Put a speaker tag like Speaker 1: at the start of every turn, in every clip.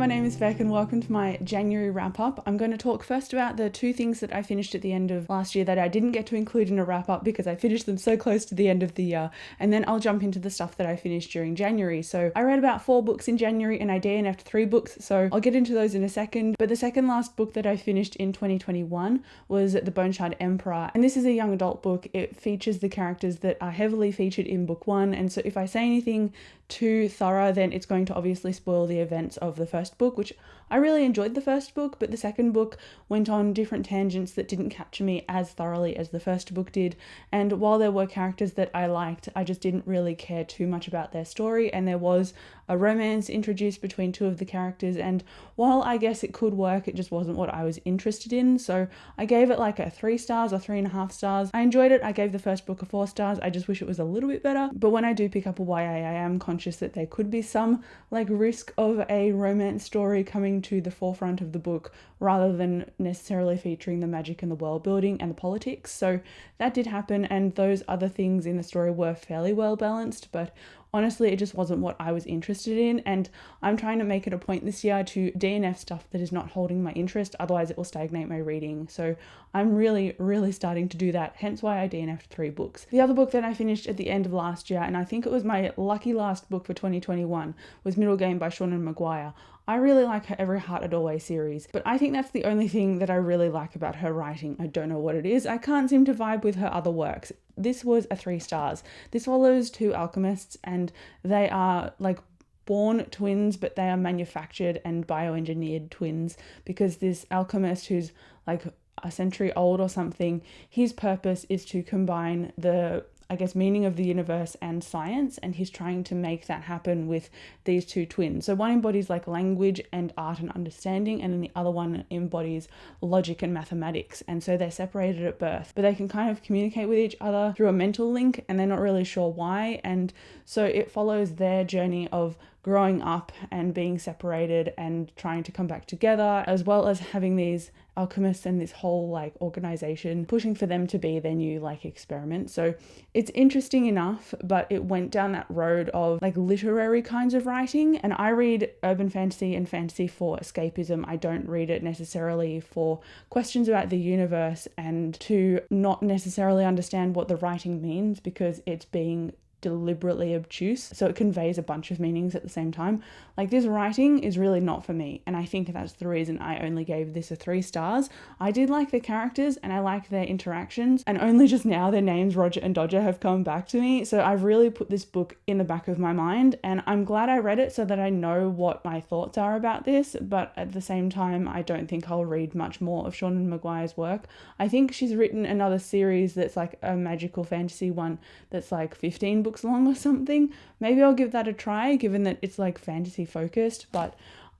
Speaker 1: my name is Beck and welcome to my January wrap up. I'm going to talk first about the two things that I finished at the end of last year that I didn't get to include in a wrap up because I finished them so close to the end of the year, and then I'll jump into the stuff that I finished during January. So I read about 4 books in January and I DNF'd 3 books, so I'll get into those in a second. But the second last book that I finished in 2021 was The Bonsai Emperor, and this is a young adult book. It features the characters that are heavily featured in book 1, and so if I say anything too thorough, then it's going to obviously spoil the events of the first book, which I really enjoyed the first book, but the second book went on different tangents that didn't capture me as thoroughly as the first book did. And while there were characters that I liked, I just didn't really care too much about their story, and there was a romance introduced between 2 of the characters, and while I guess it could work, it just wasn't what I was interested in. So I gave it like a 3 stars or 3.5 stars. I enjoyed it. I gave the first book a 4 stars. I just wish it was a little bit better. But when I do pick up a YA, I am conscious that there could be some like risk of a romance story coming to the forefront of the book rather than necessarily featuring the magic and the world building and the politics. So that did happen, and those other things in the story were fairly well balanced, but honestly, it just wasn't what I was interested in, and I'm trying to make it a point this year to DNF stuff that is not holding my interest, otherwise it will stagnate my reading. So I'm really starting to do that, hence why I DNF'd 3 books. The other book that I finished at the end of last year, and I think it was my lucky last book for 2021, was Middle Game by Seanan McGuire. I really like her Every Heart a Doorway series, but I think that's the only thing that I really like about her writing. I don't know what it is. I can't seem to vibe with her other works. This was a 3 stars. This follows 2 alchemists, and they are like born twins, but they are manufactured and bioengineered twins, because this alchemist, who's like a century old or something, his purpose is to combine the meaning of the universe and science, and he's trying to make that happen with these 2 twins. So one embodies like language and art and understanding, and then the other one embodies logic and mathematics, and so they're separated at birth, but they can kind of communicate with each other through a mental link, and they're not really sure why. And so it follows their journey of growing up and being separated and trying to come back together, as well as having these alchemists and this whole like organization pushing for them to be their new like experiment. So it's interesting enough, but it went down that road of like literary kinds of writing, and I read urban fantasy and fantasy for escapism. I don't read it necessarily for questions about the universe and to not necessarily understand what the writing means, because it's being deliberately obtuse, so it conveys a bunch of meanings at the same time. Like, this writing is really not for me, and I think that's the reason I only gave this a 3 stars. I did like the characters and I liked their interactions, and only just now their names Roger and Dodger have come back to me, so I've really put this book in the back of my mind, and I'm glad I read it so that I know what my thoughts are about this. But at the same time, I don't think I'll read much more of Seanan McGuire's work. I think she's written another series that's like a magical fantasy one that's like 15 books long or something. Maybe I'll give that a try, given that it's like fantasy focused, but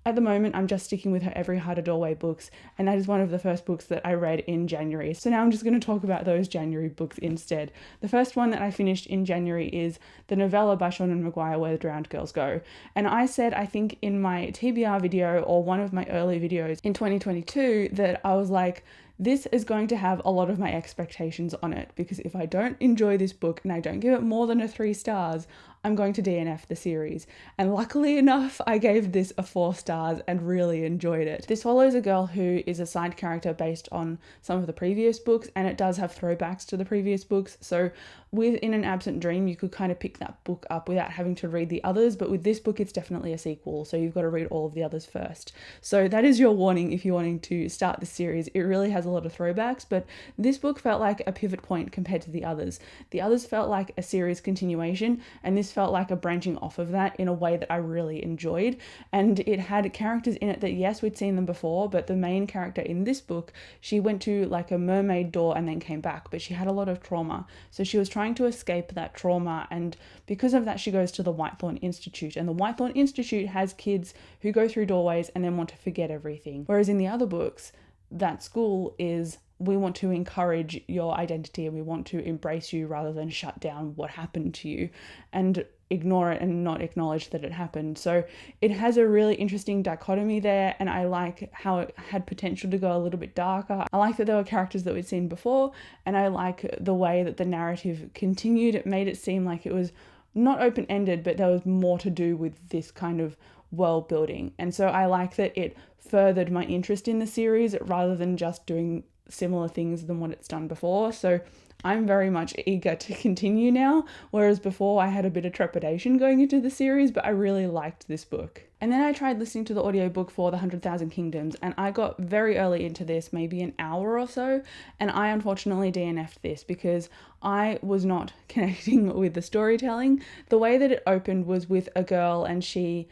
Speaker 1: at the moment I'm just sticking with her Every Heart a Doorway books, and that is one of the first books that I read in January. So now I'm just going to talk about those January books instead. The first one that I finished in January is the novella by Seanan McGuire, Where the Drowned Girls Go. And I said, I think in my TBR video or one of my early videos in 2022, that I was like, this is going to have a lot of my expectations on it, because if I don't enjoy this book and I don't give it more than a 3 stars, I'm going to DNF the series. And luckily enough, I gave this a 4 stars and really enjoyed it. This follows a girl who is a side character based on some of the previous books, and it does have throwbacks to the previous books. So with In an Absent Dream, you could kind of pick that book up without having to read the others, but with this book, it's definitely a sequel, so you've got to read all of the others first. So that is your warning if you're wanting to start the series. It really has a lot of throwbacks, but this book felt like a pivot point compared to the others. The others felt like a series continuation, and this felt like a branching off of that in a way that I really enjoyed. And it had characters in it that, yes, we'd seen them before, but the main character in this book, she went to like a mermaid door and then came back, but she had a lot of trauma. So she was trying to escape that trauma, and because of that, she goes to the Whitethorn Institute, and the Whitethorn Institute has kids who go through doorways and then want to forget everything. Whereas in the other books, that school is, we want to encourage your identity and we want to embrace you rather than shut down what happened to you and ignore it and not acknowledge that it happened. So it has a really interesting dichotomy there, and I like how it had potential to go a little bit darker. I like that there were characters that we'd seen before, and I like the way that the narrative continued. It made it seem like it was not open-ended, but there was more to do with this kind of world building. And so I like that it furthered my interest in the series rather than just doing similar things than what it's done before. So I'm very much eager to continue now, whereas before I had a bit of trepidation going into the series, but I really liked this book. And then I tried listening to the audiobook for The 100,000 Kingdoms, and I got very early into this, maybe an hour or so, and I unfortunately DNF'd this because I was not connecting with the storytelling. The way that it opened was with a girl, and she,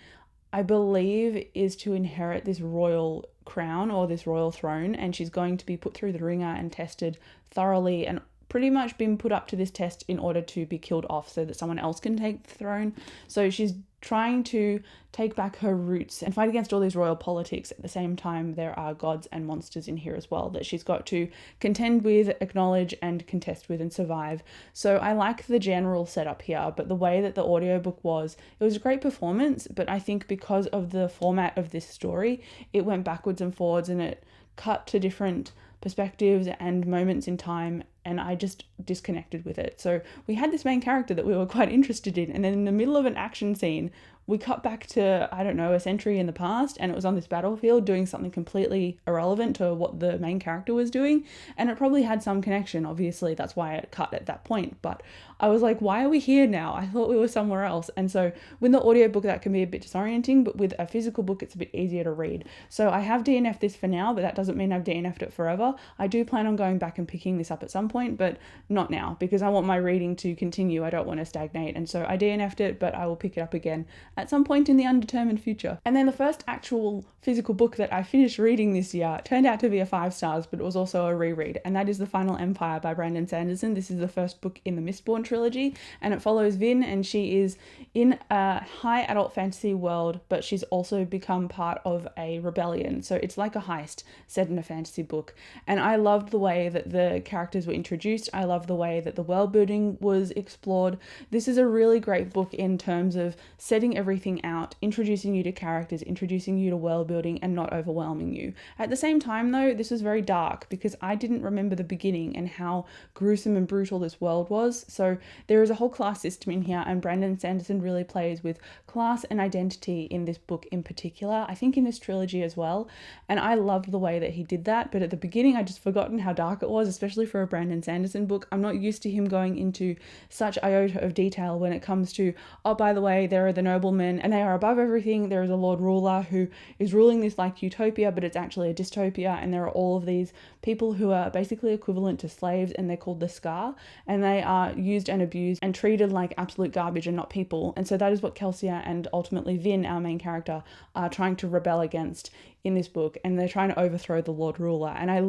Speaker 1: I believe, is to inherit this royal crown or this royal throne, and she's going to be put through the ringer and tested thoroughly and pretty much been put up to this test in order to be killed off so that someone else can take the throne. So she's trying to take back her roots and fight against all these royal politics. At the same time, there are gods and monsters in here as well that she's got to contend with, acknowledge, and contest with and survive. So I like the general setup here, but the way that the audiobook it was a great performance, but I think because of the format of this story, it went backwards and forwards and it cut to different perspectives and moments in time, and I just disconnected with it. So we had this main character that we were quite interested in, and then in the middle of an action scene, we cut back to, I don't know, a century in the past, and it was on this battlefield doing something completely irrelevant to what the main character was doing, and it probably had some connection, obviously, that's why it cut at that point, but I was like, why are we here now? I thought we were somewhere else. And so with the audiobook, that can be a bit disorienting, but with a physical book, it's a bit easier to read. So I have DNF'd this for now, but that doesn't mean I've DNF'd it forever. I do plan on going back and picking this up at some point, but not now, because I want my reading to continue. I don't want to stagnate. And so I DNF'd it, but I will pick it up again at some point in the undetermined future. And then the first actual physical book that I finished reading this year turned out to be a 5 stars, but it was also a reread, and that is The Final Empire by Brandon Sanderson. This is the first book in the Mistborn trilogy, and it follows Vin, and she is in a high adult fantasy world, but she's also become part of a rebellion. So it's like a heist set in a fantasy book. And I loved the way that the characters were introduced. I loved the way that the world building was explored. This is a really great book in terms of setting everything out, introducing you to characters, introducing you to world building, and not overwhelming you. At the same time though, this was very dark because I didn't remember the beginning and how gruesome and brutal this world was. So there is a whole class system in here, and Brandon Sanderson really plays with class and identity in this book in particular, I think in this trilogy as well, and I loved the way that he did that. But at the beginning, I just forgotten how dark it was, especially for a Brandon Sanderson book. I'm not used to him going into such iota of detail when it comes to, oh, by the way, there are the noblemen and they are above everything. There is a Lord Ruler who is ruling this like utopia, but it's actually a dystopia, and there are all of these people who are basically equivalent to slaves, and they're called the Scar, and they are used and abused and treated like absolute garbage and not people. And so that is what Kelsia and ultimately Vin, our main character, are trying to rebel against in this book, and they're trying to overthrow the Lord Ruler. And I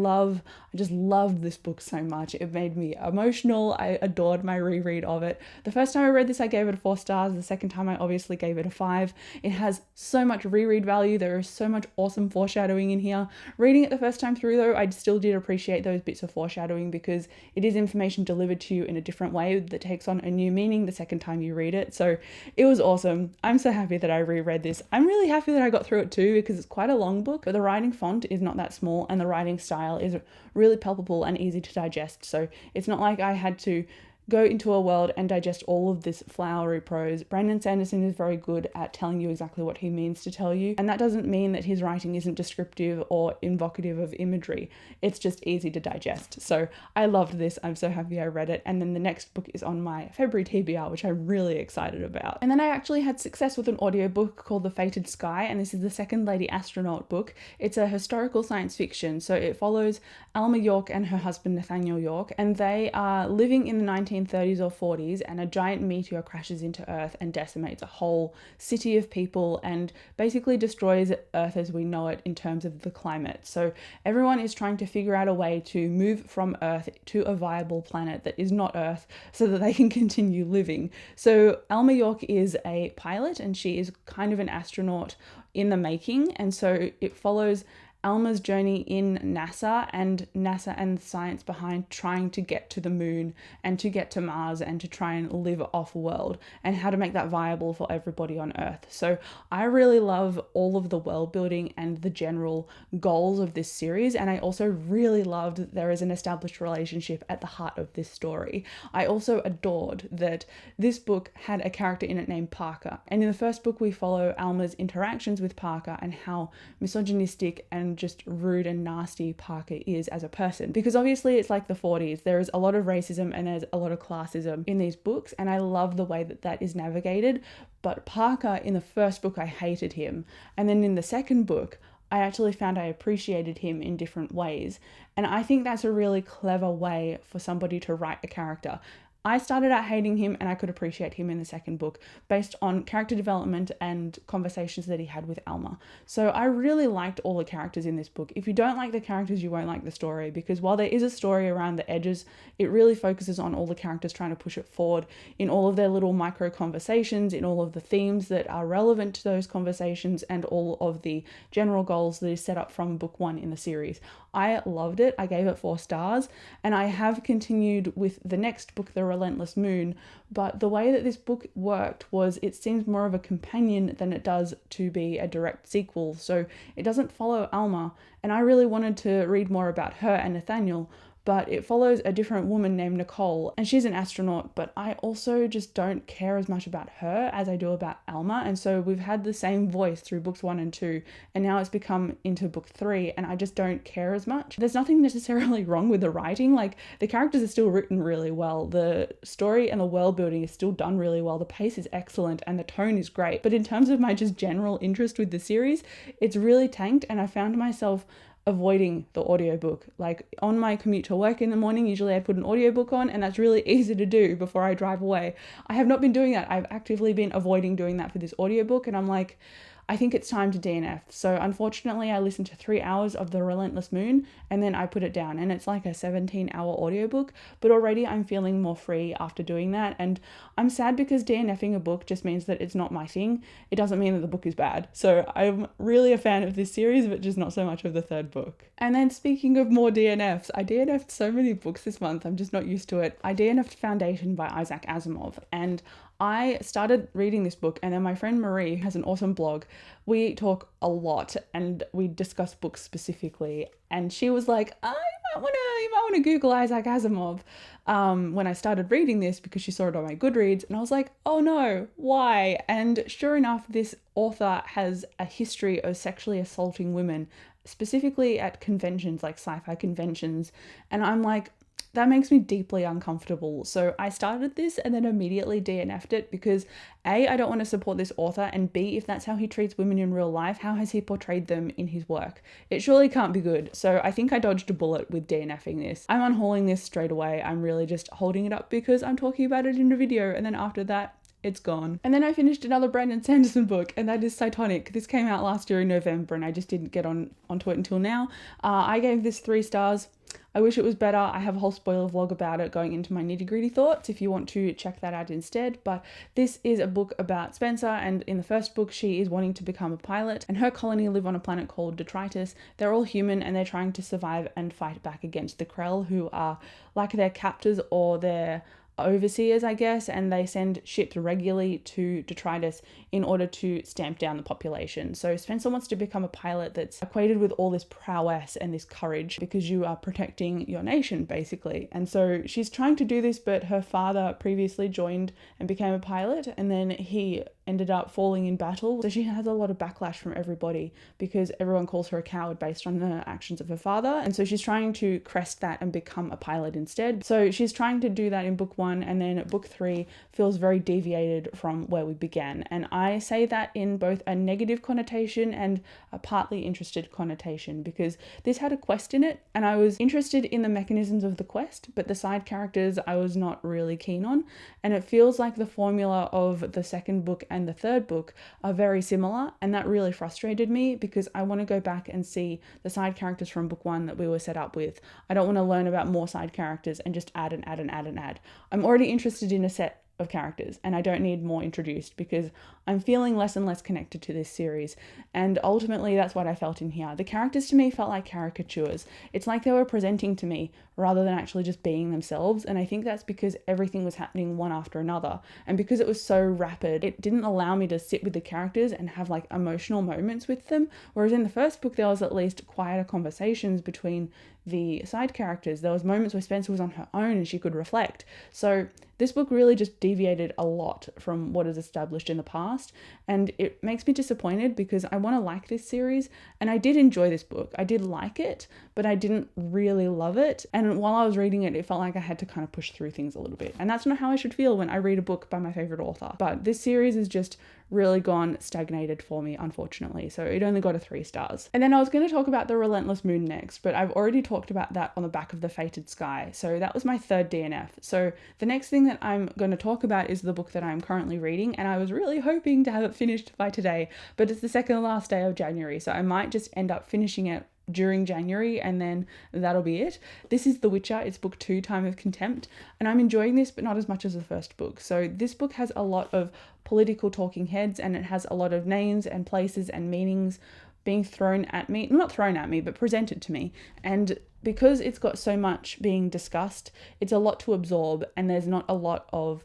Speaker 1: just loved this book so much. It made me emotional. I adored my reread of it. The first time I read this, I gave it 4 stars. The second time, I obviously gave it a 5. It has so much reread value. There is so much awesome foreshadowing in here. Reading it the first time through though, I still did appreciate those bits of foreshadowing because it is information delivered to you in a different way that takes on a new meaning the second time you read it. So it was awesome. I'm so happy that I reread this. I'm really happy that I got through it too, because it's quite a long book, but the writing font is not that small, and the writing style is really palpable and easy to digest. So it's not like I had to go into a world and digest all of this flowery prose. Brandon Sanderson is very good at telling you exactly what he means to tell you, and that doesn't mean that his writing isn't descriptive or invocative of imagery. It's just easy to digest. So I loved this. I'm so happy I read it. And then the next book is on my February TBR, which I'm really excited about. And then I actually had success with an audiobook called The Fated Sky, and this is the Second Lady Astronaut book. It's a historical science fiction, so it follows Alma York and her husband Nathaniel York, and they are living in the 1930s or 40s, and a giant meteor crashes into Earth and decimates a whole city of people and basically destroys Earth as we know it in terms of the climate. So everyone is trying to figure out a way to move from Earth to a viable planet that is not Earth so that they can continue living. So Alma York is a pilot, and she is kind of an astronaut in the making, and so it follows Alma's journey in NASA and the science behind trying to get to the moon and to get to Mars and to try and live off world, and how to make that viable for everybody on Earth. So I really love all of the world building and the general goals of this series, and I also really loved that there is an established relationship at the heart of this story. I also adored that this book had a character in it named Parker, and in the first book we follow Alma's interactions with Parker and how misogynistic and just rude and nasty Parker is as a person, because obviously it's like the 40s. There is a lot of racism and there's a lot of classism in these books, and I love the way that that is navigated. But Parker, in the first book, I hated him, and then in the second book I actually found I appreciated him in different ways. And I think that's a really clever way for somebody to write a character. I started out hating him and I could appreciate him in the second book based on character development and conversations that he had with Alma. So I really liked all the characters in this book. If you don't like the characters, you won't like the story, because while there is a story around the edges, it really focuses on all the characters trying to push it forward in all of their little micro conversations, in all of the themes that are relevant to those conversations, and all of the general goals that is set up from book 1 in the series. I loved it. I gave it 4 stars, and I have continued with the next book, The Relentless Moon, but the way that this book worked was it seems more of a companion than it does to be a direct sequel. So it doesn't follow Alma, and I really wanted to read more about her and Nathaniel, but it follows a different woman named Nicole, and she's an astronaut, but I also just don't care as much about her as I do about Alma. And so we've had the same voice through books 1 and 2, and now it's become into book 3, and I just don't care as much. There's nothing necessarily wrong with the writing. Like, the characters are still written really well, the story and the world building is still done really well, the pace is excellent, and the tone is great. But in terms of my just general interest with the series, it's really tanked, and I found myself avoiding the audiobook. Like, on my commute to work in the morning, usually I put an audiobook on, and that's really easy to do before I drive away. I have not been doing that. I've actively been avoiding doing that for this audiobook, and I'm like, I think it's time to DNF. So unfortunately, I listened to 3 hours of The Relentless Moon and then I put it down, and it's like a 17-hour audiobook, but already I'm feeling more free after doing that. And I'm sad because DNFing a book just means that it's not my thing. It doesn't mean that the book is bad. So I'm really a fan of this series, but just not so much of the third book. And then speaking of more DNFs, I DNF'd so many books this month. I'm just not used to it. I DNF'd Foundation by Isaac Asimov, and I started reading this book, and then my friend Marie, who has an awesome blog, we talk a lot and we discuss books specifically, and she was like, you might want to Google Isaac Asimov when I started reading this, because she saw it on my GOODREADS, and I was like, oh no, why? And sure enough, this author has a history of sexually assaulting women, specifically at conventions, like sci-fi conventions, and I'm like, that makes me deeply uncomfortable. So I started this and then immediately DNF'd it because A, I don't want to support this author, and B, if that's how he treats women in real life, how has he portrayed them in his work? It surely can't be good. So I think I dodged a bullet with DNFing this. I'm unhauling this straight away. I'm really just holding it up because I'm talking about it in a video, and then after that, it's gone. And then I finished another Brandon Sanderson book, and that is Cytonic. This came out last year in November, and I just didn't get onto it until now. I gave this 3 stars. I wish it was better. I have a whole spoiler vlog about it going into my nitty-gritty thoughts if you want to check that out instead. But this is a book about Spencer, and in the first book she is wanting to become a pilot, and her colony live on a planet called Detritus. They're all human and they're trying to survive and fight back against the Krell, who are like their captors or their overseers, I guess, and they send ships regularly to Detritus in order to stamp down the population. So Spencer wants to become a pilot that's equated with all this prowess and this courage, because you are protecting your nation, basically. And so she's trying to do this, but her father previously joined and became a pilot, and then he ended up falling in battle. So she has a lot of backlash from everybody because everyone calls her a coward based on the actions of her father. And so she's trying to crest that and become a pilot instead. So she's trying to do that in book 1, and then book 3 feels very deviated from where we began. And I say that in both a negative connotation and a partly interested connotation, because this had a quest in it and I was interested in the mechanisms of the quest, but the side characters I was not really keen on. And it feels like the formula of the second book and the third book are very similar, and that really frustrated me because I want to go back and see the side characters from book 1 that we were set up with. I don't want to learn about more side characters and just add and add and add and add. I'm already interested in a set of characters, and I don't need more introduced because I'm feeling less and less connected to this series. And ultimately that's what I felt in here. The characters to me felt like caricatures. It's like they were presenting to me rather than actually just being themselves. And I think that's because everything was happening one after another. And because it was so rapid, it didn't allow me to sit with the characters and have like emotional moments with them. Whereas in the first book, there was at least quieter conversations between the side characters. There was moments where Spencer was on her own and she could reflect. So this book really just deviated a lot from what is established in the past, and it makes me disappointed because I want to like this series, and I did enjoy this book. I did like it, but I didn't really love it, and while I was reading it, it felt like I had to kind of push through things a little bit, and that's not how I should feel when I read a book by my favorite author. But this series is just really gone stagnated for me, unfortunately, so it only got a 3 stars. And then I was going to talk about the Relentless Moon next, but I've already talked about that on the back of the Fated Sky, so that was my 3rd DNF. So the next thing that I'm going to talk about is the book that I'm currently reading, and I was really hoping to have it finished by today, but it's the second last day of January, so I might just end up finishing it during January and then that'll be it. This is The Witcher. It's book 2, Time of Contempt, and I'm enjoying this, but not as much as the first book. So this book has a lot of political talking heads, and it has a lot of names and places and meanings being thrown at me, not thrown at me, but presented to me. And because it's got so much being discussed, it's a lot to absorb, and there's not a lot of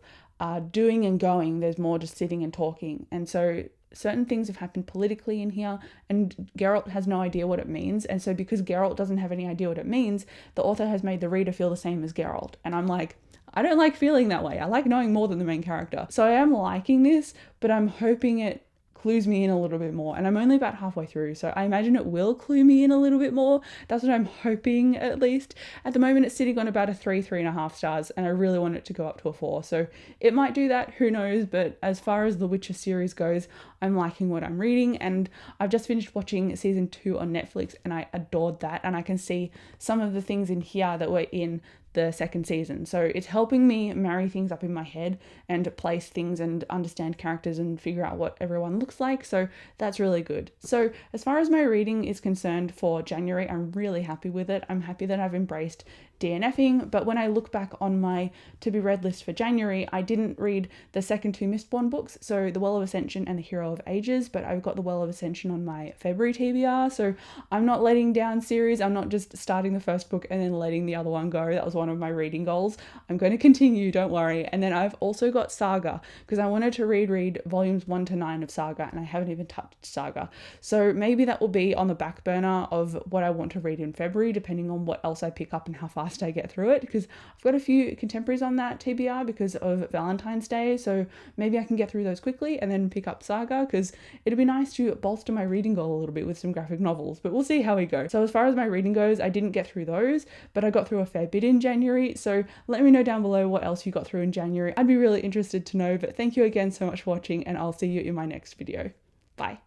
Speaker 1: doing and going. There's more just sitting and talking. And so certain things have happened politically in here, and Geralt has no idea what it means. And so because Geralt doesn't have any idea what it means, the author has made the reader feel the same as Geralt. And I'm like, I don't like feeling that way. I like knowing more than the main character. So I am liking this, but I'm hoping it clues me in a little bit more, and I'm only about halfway through, so I imagine it will clue me in a little bit more. That's what I'm hoping, at least. At the moment it's sitting on about a 3.5 stars, and I really want it to go up to a 4, so it might do that, who knows. But as far as the Witcher series goes, I'm liking what I'm reading, and I've just finished watching season 2 on Netflix, and I adored that, and I can see some of the things in here that were in the second season. So it's helping me marry things up in my head and place things and understand characters and figure out what everyone looks like. So that's really good. So as far as my reading is concerned for January, I'm really happy with it. I'm happy that I've embraced DNFing, but when I look back on my to be read list for January, I didn't read the second 2 Mistborn books, so The Well of Ascension and The Hero of Ages, but I've got The Well of Ascension on my February TBR, so I'm not letting down series. I'm not just starting the first book and then letting the other one go. That was one of my reading goals. I'm going to continue, don't worry. And then I've also got Saga, because I wanted to read volumes 1 to 9 of Saga, and I haven't even touched Saga. So maybe that will be on the back burner of what I want to read in February, depending on what else I pick up and how fast I get through it, because I've got a few contemporaries on that TBR because of Valentine's Day, so maybe I can get through those quickly and then pick up Saga, because it'd be nice to bolster my reading goal a little bit with some graphic novels, but we'll see how we go. So as far as my reading goes, I didn't get through those, but I got through a fair bit in January, so let me know down below what else you got through in January. I'd be really interested to know, but thank you again so much for watching, and I'll see you in my next video. Bye.